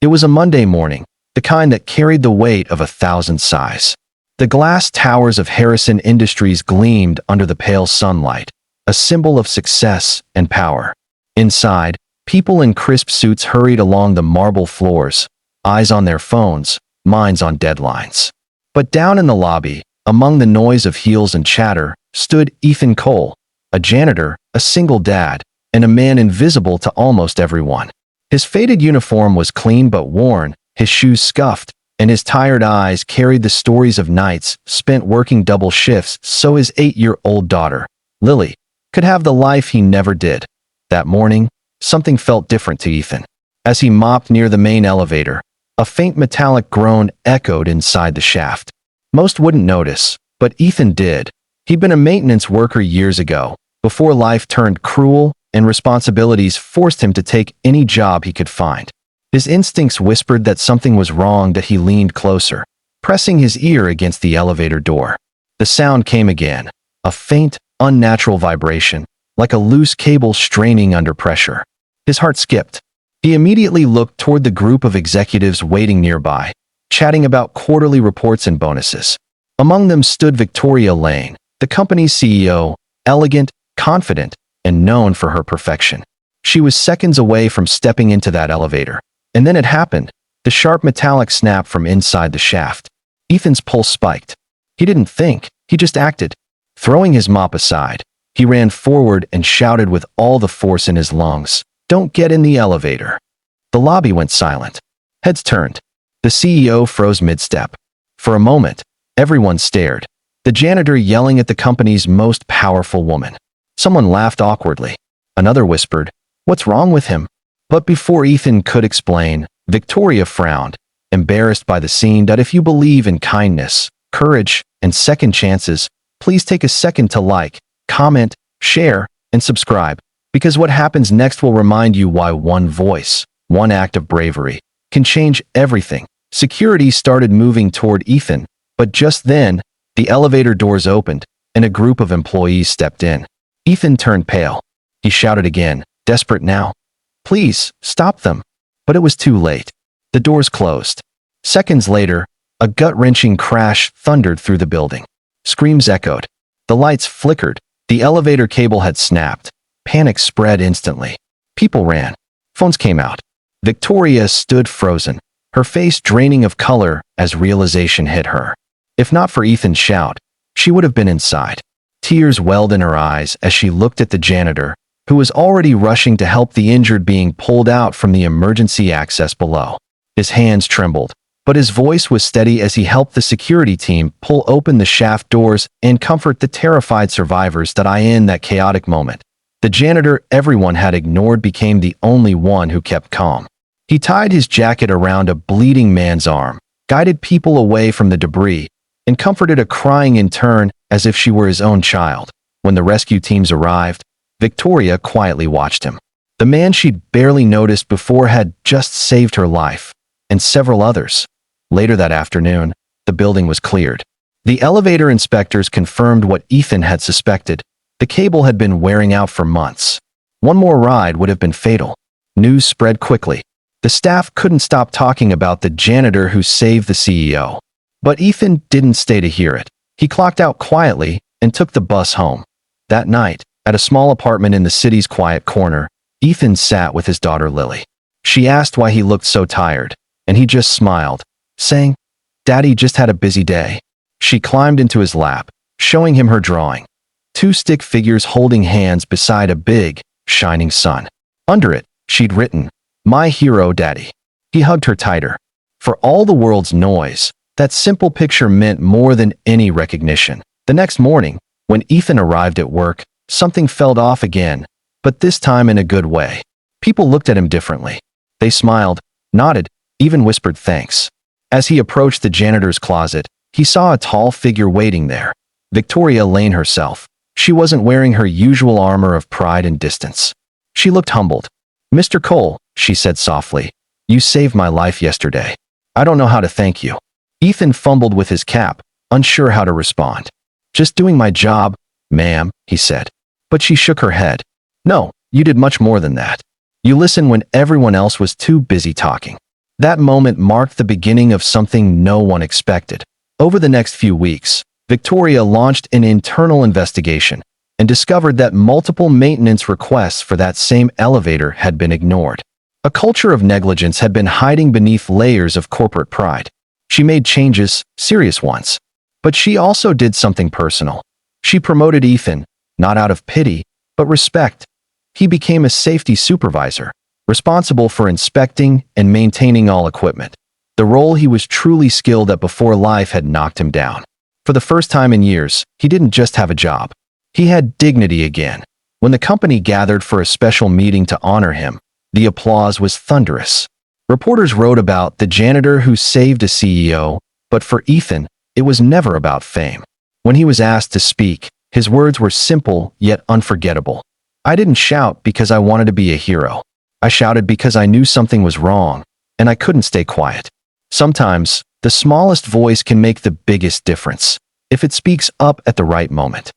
It was a Monday morning, the kind that carried the weight of 1,000 sighs. The glass towers of Harrison Industries gleamed under the pale sunlight, a symbol of success and power. Inside, people in crisp suits hurried along the marble floors, eyes on their phones, minds on deadlines. But down in the lobby, among the noise of heels and chatter, stood Ethan Cole, a janitor, a single dad, and a man invisible to almost everyone. His faded uniform was clean but worn, his shoes scuffed, and his tired eyes carried the stories of nights spent working double shifts so his 8-year-old daughter, Lily, could have the life he never did. That morning, something felt different to Ethan. As he mopped near the main elevator, a faint metallic groan echoed inside the shaft. Most wouldn't notice, but Ethan did. He'd been a maintenance worker years ago, before life turned cruel and responsibilities forced him to take any job he could find. His instincts whispered that something was wrong, that he leaned closer, pressing his ear against the elevator door. The sound came again, a faint, unnatural vibration, like a loose cable straining under pressure. His heart skipped. He immediately looked toward the group of executives waiting nearby, chatting about quarterly reports and bonuses. Among them stood Victoria Lane, the company's CEO, elegant, confident, and known for her perfection. She was seconds away from stepping into that elevator. And then it happened, the sharp metallic snap from inside the shaft. Ethan's pulse spiked. He didn't think, he just acted. Throwing his mop aside, he ran forward and shouted with all the force in his lungs, "Don't get in the elevator." The lobby went silent. Heads turned. The CEO froze mid-step. For a moment, everyone stared, the janitor yelling at the company's most powerful woman. Someone laughed awkwardly. Another whispered, "What's wrong with him?" But before Ethan could explain, Victoria frowned, embarrassed by the scene. That if you believe in kindness, courage, and second chances, please take a second to like, comment, share, and subscribe, because what happens next will remind you why one voice, one act of bravery, can change everything. Security started moving toward Ethan, but just then, the elevator doors opened, and a group of employees stepped in. Ethan turned pale. He shouted again, desperate now, "Please, stop them." But it was too late. The doors closed. Seconds later, a gut-wrenching crash thundered through the building. Screams echoed. The lights flickered. The elevator cable had snapped. Panic spread instantly. People ran. Phones came out. Victoria stood frozen, her face draining of color as realization hit her. If not for Ethan's shout, she would have been inside. Tears welled in her eyes as she looked at the janitor, who was already rushing to help the injured being pulled out from the emergency access below. His hands trembled, but his voice was steady as he helped the security team pull open the shaft doors and comfort the terrified survivors. In that chaotic moment, the janitor everyone had ignored became the only one who kept calm. He tied his jacket around a bleeding man's arm, guided people away from the debris, and comforted a crying intern as if she were his own child. When the rescue teams arrived, Victoria quietly watched him. The man she'd barely noticed before had just saved her life, and several others. Later that afternoon, the building was cleared. The elevator inspectors confirmed what Ethan had suspected. The cable had been wearing out for months. One more ride would have been fatal. News spread quickly. The staff couldn't stop talking about the janitor who saved the CEO. But Ethan didn't stay to hear it. He clocked out quietly and took the bus home. That night, at a small apartment in the city's quiet corner, Ethan sat with his daughter Lily. She asked why he looked so tired, and he just smiled, saying, "Daddy just had a busy day." She climbed into his lap, showing him her drawing. 2 stick figures holding hands beside a big, shining sun. Under it, she'd written, "My hero, Daddy." He hugged her tighter. For all the world's noise, that simple picture meant more than any recognition. The next morning, when Ethan arrived at work, something felt off again, but this time in a good way. People looked at him differently. They smiled, nodded, even whispered thanks. As he approached the janitor's closet, he saw a tall figure waiting there. Victoria Lane herself. She wasn't wearing her usual armor of pride and distance. She looked humbled. "Mr. Cole," she said softly, "you saved my life yesterday. I don't know how to thank you." Ethan fumbled with his cap, unsure how to respond. "Just doing my job, ma'am," he said. But she shook her head. "No, you did much more than that. You listened when everyone else was too busy talking." That moment marked the beginning of something no one expected. Over the next few weeks, Victoria launched an internal investigation and discovered that multiple maintenance requests for that same elevator had been ignored. A culture of negligence had been hiding beneath layers of corporate pride. She made changes, serious ones. But she also did something personal. She promoted Ethan, not out of pity, but respect. He became a safety supervisor, responsible for inspecting and maintaining all equipment, the role he was truly skilled at before life had knocked him down. For the first time in years, he didn't just have a job. He had dignity again. When the company gathered for a special meeting to honor him, the applause was thunderous. Reporters wrote about the janitor who saved a CEO, but for Ethan, it was never about fame. When he was asked to speak, his words were simple yet unforgettable. "I didn't shout because I wanted to be a hero. I shouted because I knew something was wrong, and I couldn't stay quiet." Sometimes, the smallest voice can make the biggest difference, if it speaks up at the right moment.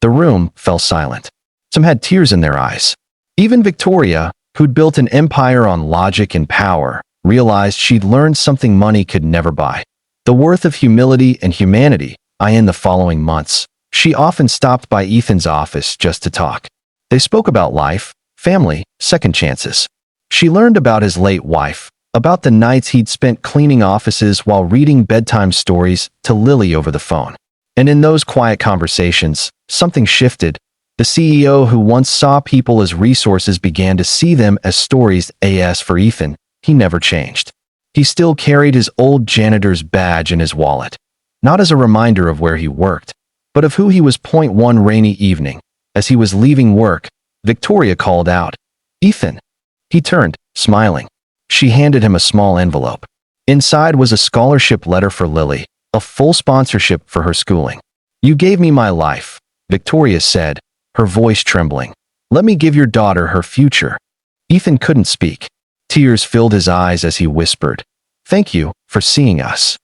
The room fell silent. Some had tears in their eyes. Even Victoria, who'd built an empire on logic and power, realized she'd learned something money could never buy: the worth of humility and humanity. In the following months, she often stopped by Ethan's office just to talk. They spoke about life, family, second chances. She learned about his late wife, about the nights he'd spent cleaning offices while reading bedtime stories to Lily over the phone. And in those quiet conversations, something shifted. The CEO who once saw people as resources began to see them as stories. As for Ethan, he never changed. He still carried his old janitor's badge in his wallet, not as a reminder of where he worked, but of who he was. One rainy evening, as he was leaving work, Victoria called out, "Ethan." He turned, smiling. She handed him a small envelope. Inside was a scholarship letter for Lily, a full sponsorship for her schooling. "You gave me my life," Victoria said, her voice trembling. "Let me give your daughter her future." Ethan couldn't speak. Tears filled his eyes as he whispered, "Thank you for seeing us."